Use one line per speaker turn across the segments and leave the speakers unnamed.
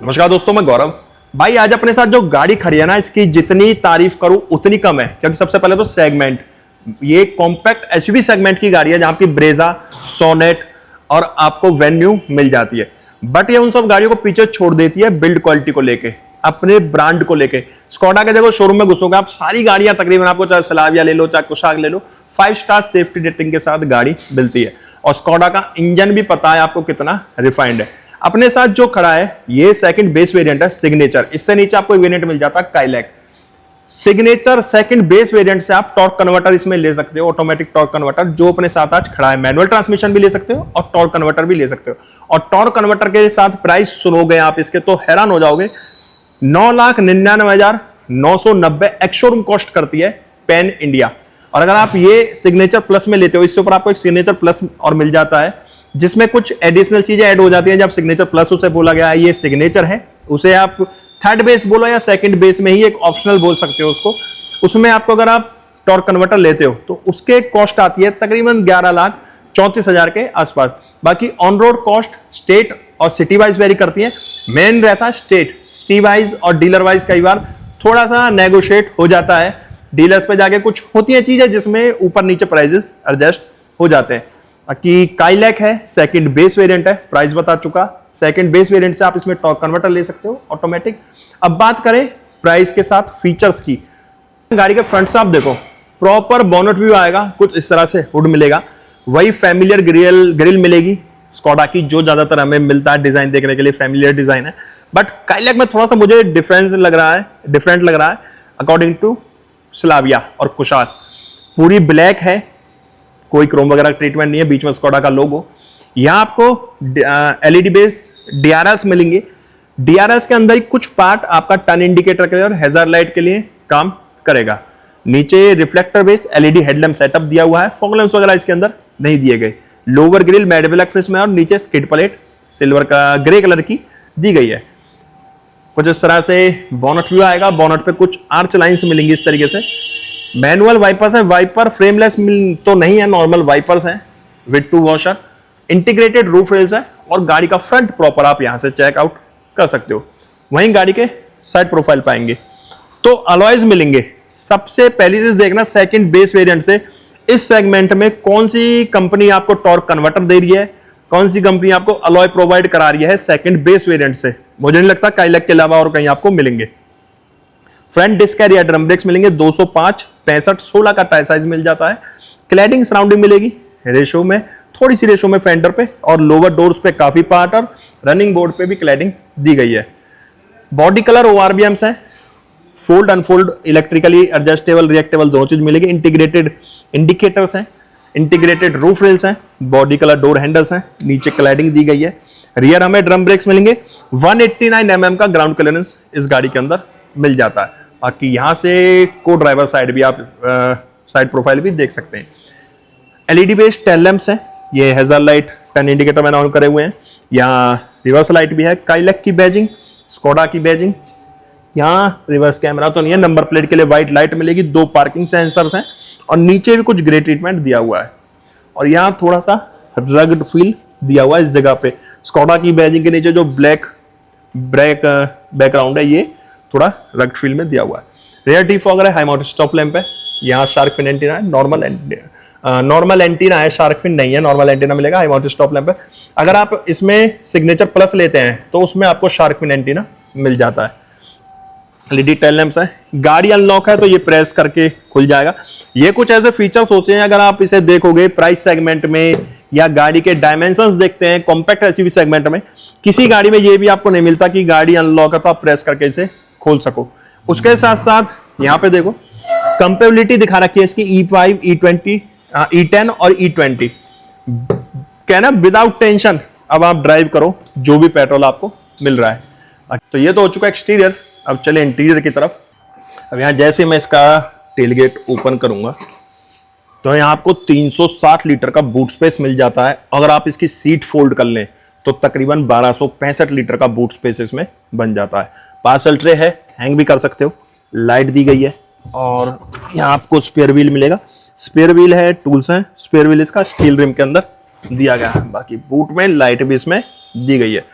नमस्कार दोस्तों, मैं गौरव। भाई आज अपने साथ जो गाड़ी खड़ी है ना, इसकी जितनी तारीफ करूं उतनी कम है। क्योंकि सबसे पहले तो सेगमेंट, ये कॉम्पैक्ट एसयूवी सेगमेंट की गाड़ी है जहां की ब्रेजा, सोनेट और आपको वेन्यू मिल जाती है। बट ये उन सब गाड़ियों को पीछे छोड़ देती है बिल्ड क्वालिटी को लेके, अपने ब्रांड को लेके। स्कोडा के देखो शोरूम में घुसोगे आप, सारी गाड़ियां तकरीबन आपको, चाहे स्लाविया ले लो चाहे कुशाक ले लो, 5 स्टार सेफ्टी रेटिंग के साथ गाड़ी मिलती है। और स्कोडा का इंजन भी पता है आपको कितना रिफाइंड है। अपने साथ जो खड़ा है ये सेकंड बेस वेरिएंट है सिग्नेचर। इससे नीचे आपको वेरिएंट मिल जाता है Kylaq. Signature second base variant से आप टॉर्क कन्वर्टर इसमें ले सकते हो, ऑटोमेटिक टॉर्क कन्वर्टर जो अपने साथ आज खड़ा है। मैनुअल ट्रांसमिशन भी ले सकते हो और टॉर्क कन्वर्टर भी ले सकते हो। और टॉर्क कन्वर्टर के साथ प्राइस सुनोगे आप इसके तो हैरान हो जाओगे। 9,99,990 एक्स-शोरूम कॉस्ट करती है पैन इंडिया। और अगर आप ये सिग्नेचर प्लस में लेते हो, इसके ऊपर आपको एक सिग्नेचर प्लस और मिल जाता है जिसमें कुछ एडिशनल चीजें ऐड हो जाती हैं। जब सिग्नेचर प्लस उसे बोला गया है ये सिग्नेचर है, उसे आप थर्ड बेस बोलो या सेकंड बेस में ही एक ऑप्शनल बोल सकते हो उसको। उसमें आपको अगर आप टॉर्क कन्वर्टर लेते हो तो उसके कॉस्ट आती है तकरीबन 11,34,000 के आसपास। बाकी ऑन रोड कॉस्ट स्टेट और सिटी वाइज वेरी करती है। मेन रहता है स्टेट, सिटी वाइज और डीलर वाइज कई बार थोड़ा सा नेगोशिएट हो जाता है। डीलर्स पे जाके कुछ होती है चीजें जिसमें ऊपर नीचे प्राइजेस एडजस्ट हो जाते हैं। बाकी काइलैक है, सेकंड बेस वेरिएंट है, प्राइस बता चुका। सेकंड बेस वेरिएंट से आप इसमें टॉर्क कन्वर्टर ले सकते हो ऑटोमेटिक। अब बात करें प्राइस के साथ फीचर्स की। गाड़ी के फ्रंट से आप देखो प्रॉपर बोनट व्यू आएगा, कुछ इस तरह से हुड मिलेगा, वही फैमिलियर ग्रिल मिलेगी स्कोडा की जो ज्यादातर हमें मिलता है डिजाइन देखने के लिए, फैमिलियर डिजाइन है। बट काइलैक में थोड़ा सा मुझे डिफरेंट लग रहा है अकॉर्डिंग टू स्लाविया और कुशाक। पूरी ब्लैक है, कोई क्रोम वगैरह ट्रीटमेंट नहीं है, बीच में स्कोडा का लोगो। यहां आपको एलईडी बेस डीआरएस मिलेंगे। डीआरएस के अंदर ही कुछ पार्ट आपका टर्न इंडिकेटर के लिए और हैजार्ड लाइट के लिए काम करेगा। नीचे reflector base LED headlamp setup दिया हुआ है, फॉग लैंप्स वगैरह इसके अंदर नहीं दिए गए। Lower grill matte black finish में और नीचे स्किड प्लेट सिल्वर का ग्रे कलर की दी गई है। कुछ इस तरह से बोनट व्यू आएगा। बोनट पे कुछ आर्च लाइंस मिलेंगी इस तरीके से। मैनुअल वाइपर्स है, वाइपर फ्रेमलेस तो नहीं है, नॉर्मल वाइपर्स हैं with two washer. Integrated roof rails है और गाड़ी का फ्रंट प्रॉपर आप यहां से चेकआउट कर सकते हो। वहीं गाड़ी के साइड प्रोफाइल पाएंगे तो अलॉयज मिलेंगे। सबसे पहली चीज देखना सेकंड बेस वेरिएंट से इस सेगमेंट में कौन सी कंपनी आपको टॉर्क कन्वर्टर दे रही है, कौन सी कंपनी आपको अलॉय प्रोवाइड करा रही है सेकंड बेस वेरिएंट से। मुझे नहीं लगता काइलैक के अलावा और कहीं आपको मिलेंगे। फ्रंट डिस्क है या ड्रम ब्रेक्स मिलेंगे, 205, 65, 16 का टायर साइज मिल जाता है। क्लैडिंग सराउंडिंग मिलेगी रेशो में, थोड़ी सी रेशो में फेंडर पे और लोअर डोर्स पे काफी पार्ट और रनिंग बोर्ड पे भी क्लैडिंग दी गई है। बॉडी कलर ओआरबीएम्स है, फोल्ड अनफोल्ड इलेक्ट्रिकली एडजस्टेबल रिएक्टेबल दोनों चीज मिलेगी। इंटीग्रेटेड इंडिकेटर्स हैं, इंटीग्रेटेड रूफ रेल्स हैं, बॉडी कलर डोर हैंडल्स हैं, नीचे क्लैडिंग दी गई है। रियर हमें ड्रम ब्रेक्स मिलेंगे। 189 mm का ग्राउंड क्लियरेंस इस गाड़ी के अंदर मिल जाता है। बाकी यहां से को ड्राइवर साइड भी आप साइड प्रोफाइल भी देख सकते हैं। एलईडी बेस्ड टेल लैंप्स है, ये हैजार्ड लाइट टर्न इंडिकेटर मैंने ऑन करे हुए हैं। यहाँ रिवर्स लाइट भी है, काइलैक की बैजिंग, स्कोडा की बैजिंग। यहाँ रिवर्स कैमरा तो नहीं है, नंबर प्लेट के लिए व्हाइट लाइट मिलेगी, 2 पार्किंग सेंसर्स हैं और नीचे भी कुछ ग्रे ट्रीटमेंट दिया हुआ है। और यहाँ थोड़ा सा रग्ड फील दिया हुआ है इस जगह पे। स्कोडा की बैजिंग के नीचे जो ब्लैक बैकग्राउंड है ये थोड़ा रग्ड फील में दिया हुआ है। रेयर डिफॉगर है, हाई माउंटेड स्टॉप लैंप है। यहाँ शार्क फिन एंटीना है, नॉर्मल एंटीना है, शार्क फिन नहीं है, नॉर्मल एंटीना मिलेगा। हाई माउंटेड स्टॉप लैंप है। अगर आप इसमें सिग्नेचर प्लस लेते हैं तो उसमें आपको शार्क फिन एंटीना मिल जाता है। एलईडी टेल लैंप्स है। गाड़ी अनलॉक है तो ये प्रेस करके खुल जाएगा। ये कुछ ऐसे फीचर्स होते हैं, अगर आप इसे देखोगे प्राइस सेगमेंट में या गाड़ी के डायमेंशंस देखते हैं कॉम्पैक्ट एसयूवी सेगमेंट में, किसी गाड़ी में ये भी आपको नहीं मिलता कि गाड़ी अनलॉक है तो आप प्रेस करके इसे खोल सको। उसके साथ साथ यहाँ पे देखो कंपेबिलिटी दिखा रखी है इसकी E5, E20, E10 और E20। कहना विदाउट टेंशन अब आप ड्राइव करो जो भी पेट्रोल आपको मिल रहा है। तो ये तो हो चुका एक्सटीरियर। अब चले इंटीरियर की तरफ। अब यहाँ जैसे मैं इसका टेलगेट ओपन करूंगा तो यहाँ आपको 360 लीटर का बूट स्पेस मिल जाता है। अगर आप इसकी सीट फोल्ड कर लें तो तकरीबन 1265 लीटर का बूट स्पेस इसमें बन जाता है। पार्सल ट्रे है, हैंग भी कर सकते हो। लाइट दी गई है और यहाँ आपको स्पेयर व्हील मिलेगा। स्पेयर व्हील है, टूल्स हैं। स्पेयर व्हील इसका स्टील रिम के अंदर दिया गया है। बाकी बूट में लाइट भी इसमें दी गई है।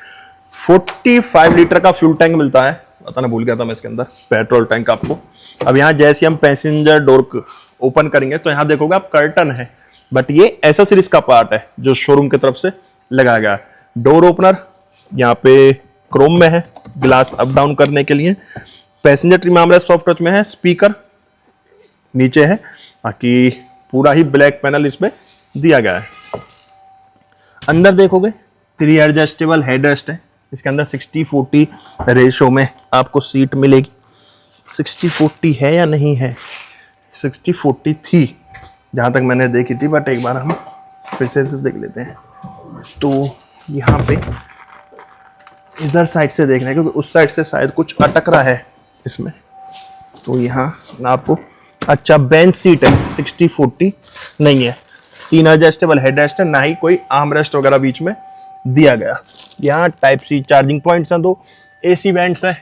45 लीटर का फ्यूल टैंक मिलता है। बताना भूल गया था मैं इसके अंदर, पेट्रोल टैंक आपको। अब यहाँ जैसे हम पैसेंजर डोर ओपन करेंगे तो यहाँ देखोगे आप कर्टन है, बट ये एसेसरीज का पार्ट है जो शोरूम की तरफ से लगाया गया है। डोर ओपनर यहाँ पे क्रोम में है, ग्लास अप डाउन करने के लिए। Passenger trim armrest soft touch में है, स्पीकर नीचे है, बाकी पूरा ही ब्लैक पैनल इसमें दिया गया है। अंदर देखोगे 3 एडजस्टेबल हेडरेस्ट है। इसके अंदर 60-40 रेशो में आपको सीट मिलेगी। 60-40 है या नहीं है, 60-40 थी जहां तक मैंने देखी थी, बट एक बार हम फिर से देख लेते हैं। तो यहाँ पे इधर साइड से देखना है क्योंकि उस साइड से शायद कुछ अटक रहा है इसमें। तो यहाँ आपको अच्छा बेंच सीट है, 60-40 नहीं है। 3 एडजस्टेबल हेडरेस्ट है, ना ही कोई आर्मरेस्ट वगैरह बीच में दिया गया। यहाँ टाइप सी चार्जिंग पॉइंट्स हैं, 2 AC वेंट्स हैं,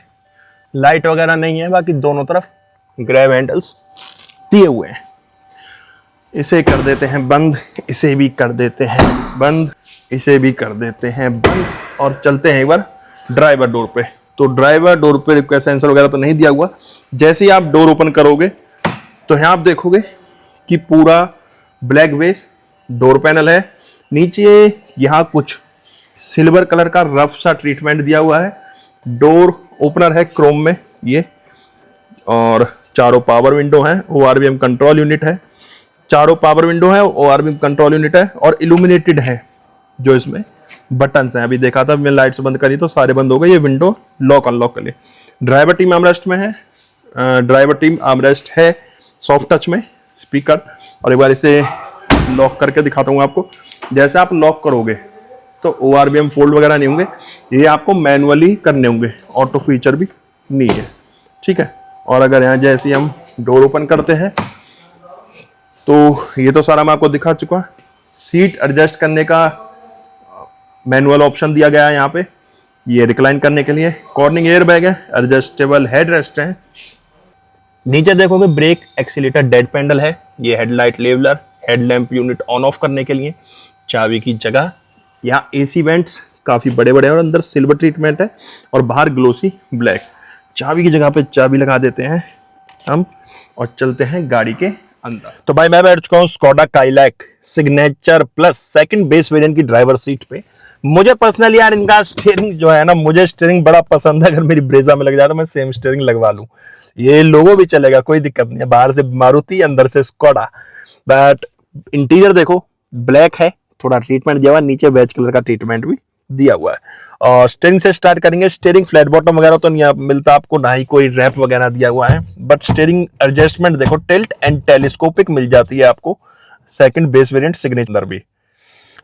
लाइट वगैरह नहीं है, बाकी दोनों तरफ ग्रैब हैंडल्स दिए हुए हैं। इसे कर देते हैं बंद, इसे भी कर देते हैं बंद, इसे भी कर देते हैं बंद, और चलते हैं एक बार ड्राइवर डोर पे। तो ड्राइवर डोर पे रिक्वेस्ट सेंसर वगैरह तो नहीं दिया हुआ। जैसे ही आप डोर ओपन करोगे तो यहाँ आप देखोगे कि पूरा ब्लैक बेस डोर पैनल है। नीचे यहाँ कुछ सिल्वर कलर का रफ सा ट्रीटमेंट दिया हुआ है। डोर ओपनर है क्रोम में ये, और चारों पावर विंडो हैं, ORVM कंट्रोल यूनिट है। चारों पावर विंडो है, ORVM कंट्रोल यूनिट है, और इल्यूमिनेटेड है जो इसमें बटन्स हैं। अभी देखा था मैं, लाइट्स बंद करी तो सारे बंद हो गए। ये विंडो लॉक अनलॉक कर लिए। ड्राइवर टीम आर्मरेस्ट में है, ड्राइवर टीम आर्मरेस्ट है सॉफ्ट टच में, स्पीकर। और एक बार इसे लॉक करके दिखाता हूँ आपको। जैसे आप लॉक करोगे तो ORVM फोल्ड वगैरह नहीं होंगे, ये आपको मैनुअली करने होंगे, ऑटो फीचर भी नहीं है, ठीक है। और अगर यहाँ जैसे हम डोर ओपन करते हैं तो ये तो सारा मैं आपको दिखा चुका। सीट एडजस्ट करने का मैनुअल ऑप्शन दिया गया है यहाँ पे, ये रिक्लाइन करने के लिए। कॉर्निंग एयर बैग है, एडजस्टेबल हेडरेस्ट है। नीचे देखोगे ब्रेक एक्सीलेटर डेड पैडल है, ये headlight leveller, headlamp unit on off करने के लिए, चाबी की जगह। यहाँ AC वेंट्स काफी बड़े बड़े हैं और अंदर सिल्वर ट्रीटमेंट है, और बाहर ग्लोसी ब्लैक। चाबी की जगह पे चाबी लगा देते हैं हम और चलते हैं गाड़ी के अंदर। तो भाई मैं बैठ चुका हूँ Skoda Kylaq signature plus second base variant की ड्राइवर सीट पे। मुझे पर्सनली यार इनका स्टीयरिंग जो है ना, मुझे स्टीयरिंग बड़ा पसंद है। अगर मेरी ब्रेजा में लग जाए तो मैं सेम स्टीयरिंग लगवा लूं। ये लोगो भी चलेगा, कोई दिक्कत नहीं है। बाहर से मारुति, अंदर से स्कोडा। बट इंटीरियर देखो ब्लैक है, थोड़ा ट्रीटमेंट दिया हुआ है, नीचे बेज कलर का ट्रीटमेंट भी दिया हुआ है। और स्टीयरिंग से स्टार्ट करेंगे। स्टीयरिंग फ्लैट बॉटम वगैरह तो नहीं मिलता आपको, ना ही कोई रैप वगैरह दिया हुआ है। बट स्टीयरिंग एडजस्टमेंट देखो, टिल्ट एंड टेलीस्कोपिक मिल जाती है आपको सेकंड बेस वेरिएंट सिग्नेचर भी।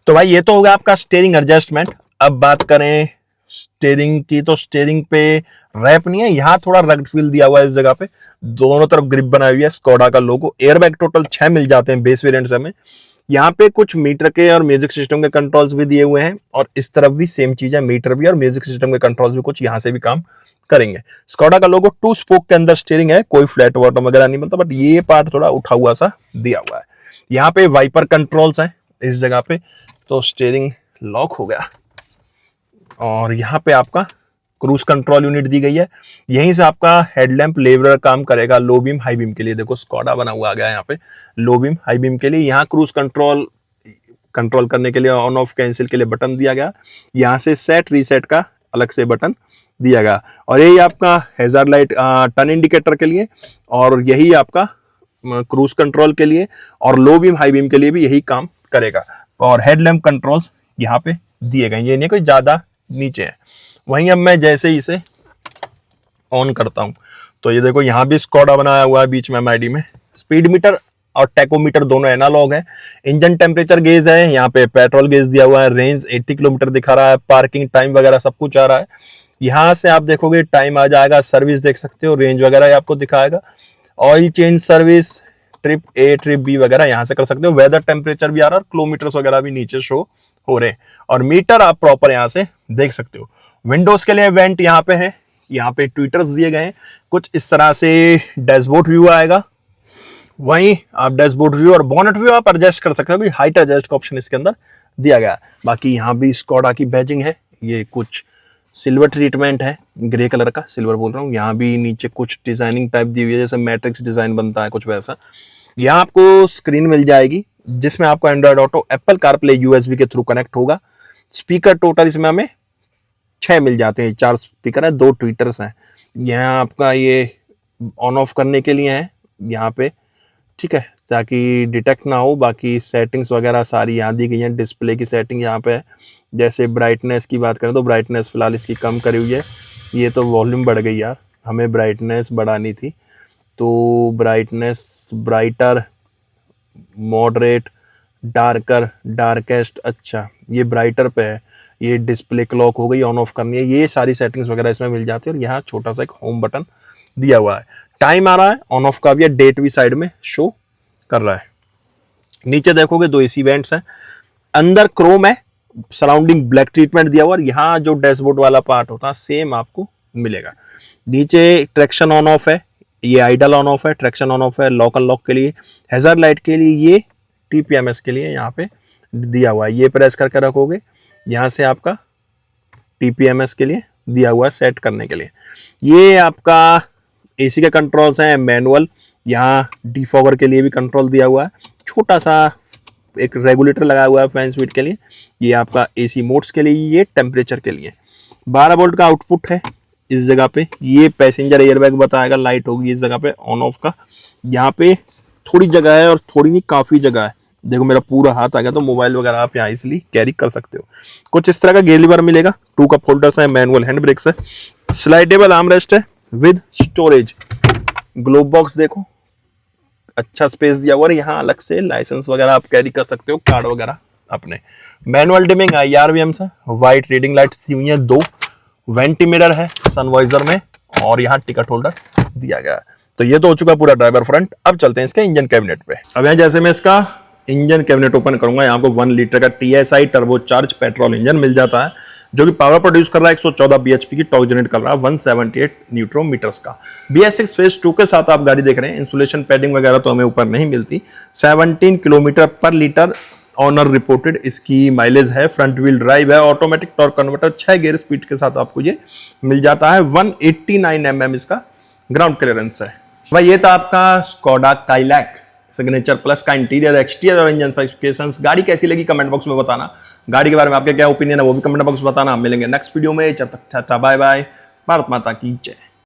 तो भाई ये तो होगा आपका स्टीयरिंग एडजस्टमेंट। अब बात करें स्टीयरिंग की, तो स्टीयरिंग पे रैप नहीं है, यहाँ थोड़ा रग्ड फील दिया हुआ है इस जगह पे। दोनों तरफ ग्रिप बनाई हुई है, स्कोडा का लोगो। एयरबैग टोटल 6 मिल जाते हैं बेस वेरिएंट से हमें। यहाँ पे कुछ मीटर के और म्यूजिक सिस्टम के कंट्रोल्स भी दिए हुए हैं, और इस तरफ भी सेम चीज है, मीटर भी और म्यूजिक सिस्टम के कंट्रोल्स भी कुछ यहाँ से भी काम करेंगे। स्कोडा का लोगो 2 स्पोक के अंदर स्टीयरिंग है, कोई फ्लैट बॉटम वगैरह नहीं मिलता, बट ये पार्ट थोड़ा उठा हुआ सा दिया हुआ है। यहाँ पे वाइपर कंट्रोल्स हैं इस जगह पे, तो स्टीयरिंग लॉक हो गया। और यहाँ पे आपका क्रूज कंट्रोल यूनिट दी गई है, यहीं से आपका हेडलैम्प लेवलर काम करेगा लो बीम हाई बीम के लिए। देखो स्कोडा बना हुआ आ गया यहाँ पे लो बीम हाई बीम के लिए। यहाँ क्रूज कंट्रोल करने के लिए ऑन ऑफ कैंसिल के लिए बटन दिया गया। यहाँ से सेट रीसेट का अलग से बटन दिया गया। और यही आपका हैजार्ड लाइट टर्न इंडिकेटर के लिए, और यही आपका क्रूज कंट्रोल के लिए, और लो बीम हाई बीम के लिए भी यही काम करेगा। और हेडलैम्प कंट्रोल्स यहाँ पे दिए गए, ये नहीं कोई ज्यादा नीचे है। वहीं अब मैं जैसे ही इसे ऑन करता हूं तो ये देखो यहाँ भी स्कोडा बनाया हुआ है बीच में MID में। स्पीड मीटर और टेकोमीटर दोनों एनालॉग है। इंजन टेम्परेचर गेज है, यहाँ पे पेट्रोल गेज दिया हुआ है। रेंज 80 किलोमीटर दिखा रहा है। पार्किंग टाइम वगैरह सब कुछ आ रहा है। यहाँ से आप देखोगे टाइम आ जाएगा, सर्विस देख सकते हो, रेंज वगैरह आपको दिखाएगा। Oil change service, trip A trip B वगैरह यहाँ से कर सकते हो। वेदर टेम्परेचर भी आ रहा है, और किलोमीटर्स वगैरह भी नीचे शो हो रहे हैं, और मीटर आप प्रॉपर यहाँ से देख सकते हो। विंडोज के लिए वेंट यहाँ पे है, यहाँ पे ट्विटर्स दिए गए हैं। कुछ इस तरह से डैशबोर्ड व्यू आएगा। वहीं आप डैशबोर्ड व्यू और बोनेट व्यू आप एडजस्ट कर सकते हो, हाइट एडजस्ट का ऑप्शन इसके अंदर दिया गया है। बाकी यहाँ भी स्कोडा की बैजिंग है, ये कुछ सिल्वर ट्रीटमेंट है, ग्रे कलर का सिल्वर बोल रहा हूँ। यहाँ भी नीचे कुछ डिजाइनिंग टाइप दी हुई है, जैसे मैट्रिक्स डिजाइन बनता है कुछ वैसा। यहाँ आपको स्क्रीन मिल जाएगी जिसमें आपको Android auto, Apple CarPlay USB के थ्रू कनेक्ट होगा। स्पीकर टोटल इसमें हमें 6 मिल जाते हैं, 4 स्पीकर है, 2 ट्विटर्स हैं। यहाँ आपका ये ऑन ऑफ करने के लिए है यहाँ पे, ठीक है, ताकि डिटेक्ट ना हो। बाकी सेटिंग्स वगैरह सारी यहाँ दी गई हैं। डिस्प्ले की सेटिंग यहाँ पे है, जैसे ब्राइटनेस की बात करें तो ब्राइटनेस फिलहाल इसकी कम करी हुई है। ये तो वॉल्यूम बढ़ गई यार, हमें ब्राइटनेस बढ़ानी थी, तो brightness brighter, moderate, darker, darkest, अच्छा ये ब्राइटर पे है। ये डिस्प्ले क्लॉक हो गई, ऑन ऑफ करनी है, ये सारी सेटिंग्स वगैरह इसमें मिल जाती है। और यहाँ छोटा सा एक होम बटन दिया हुआ है, टाइम आ रहा है, ऑन ऑफ का भी है, डेट भी साइड में शो कर रहा है। नीचे देखोगे 2 एसी वेंट्स हैं, अंदर क्रोम है, सराउंडिंग ब्लैक ट्रीटमेंट दिया हुआ, और यहाँ जो डैशबोर्ड वाला पार्ट होता है सेम आपको मिलेगा। नीचे ट्रैक्शन ऑन ऑफ है, ये आइडल ऑन ऑफ है, ट्रैक्शन ऑन ऑफ है, लॉक अनलॉक के लिए, हैजर्ड लाइट के लिए, ये टीपीएमएस के लिए यहाँ पे दिया हुआ है। ये प्रेस करके रखोगे, यहाँ से आपका टीपीएमएस के लिए दिया हुआ है सेट करने के लिए। ये आपका एसी के कंट्रोल्स हैं मैनुअल, यहाँ डिफॉगर के लिए भी कंट्रोल दिया हुआ है, छोटा सा एक रेगुलेटर लगा हुआ है फैन स्पीड के लिए। ये आपका एसी मोड्स के लिए, ये टेम्परेचर के लिए। 12 वोल्ट का आउटपुट है इस जगह पे। ये पैसेंजर एयरबैग बताएगा, लाइट होगी इस जगह पे ऑन ऑफ का। यहाँ पे थोड़ी जगह है, और थोड़ी नहीं काफी जगह है। देखो मेरा पूरा हाथ आ गया, तो मोबाइल वगैरह आप यहाँ इसलिए कैरी कर सकते हो। कुछ इस तरह का गियर लीवर मिलेगा, 2 कप होल्डर्स है, मैनुअल हैंड ब्रेक्स है, स्लाइडेबल आर्मरेस्ट है विद स्टोरेज। ग्लोब बॉक्स देखो, अच्छा स्पेस दिया हुआ है। यहाँ अलग से लाइसेंस वगैरह आप कैरी कर सकते हो, कार्ड वगैरह अपने। मैनुअल डिमिंग IRVM से, वाइट रीडिंग लाइट्स दी हुई हैं 2, वेंटी मिरर है सनवाइजर में, और यहाँ टिकट होल्डर दिया गया है। तो ये तो हो चुका पूरा ड्राइवर फ्रंट। अब चलते हैं इसके इंजन कैबिनेट पे। अब यहाँ जैसे मैं इसका इंजन कैबिनेट ओपन करूंगा, यहाँ आपको 1 लीटर का TSI टर्बोचार्ज पेट्रोल इंजन मिल जाता है, जो कि पावर प्रोड्यूस कर रहा है 114 bhp की, टॉर्क जनरेट कर रहा है 178 न्यूट्रन मीटर्स का। BS6 फेज 2 के साथ आप गाड़ी देख रहे हैं। इंसुलेशन पैडिंग वगैरह तो हमें ऊपर नहीं मिलती। 17 किलोमीटर पर लीटर ऑनर रिपोर्टेड इसकी माइलेज है। फ्रंट व्हील ड्राइव है, automatic torque converter 6 gear speed के साथ आपको ये मिल जाता है। 189 mm इसका ग्राउंड क्लियरेंस है। भाई ये था आपका स्कोडा काइलैक सिग्नेचर प्लस का इंटीरियर, एक्सटीरियर और इंजन स्पेसिफिकेशंस। गाड़ी कैसी लगी कमेंट बॉक्स में बताना। गाड़ी के बारे में आपके क्या ओपिनियन है वो भी कमेंट बॉक्स में बताना। हम मिलेंगे नेक्स्ट वीडियो में, जब तक टाटा बाय बाय, भारत माता की जय।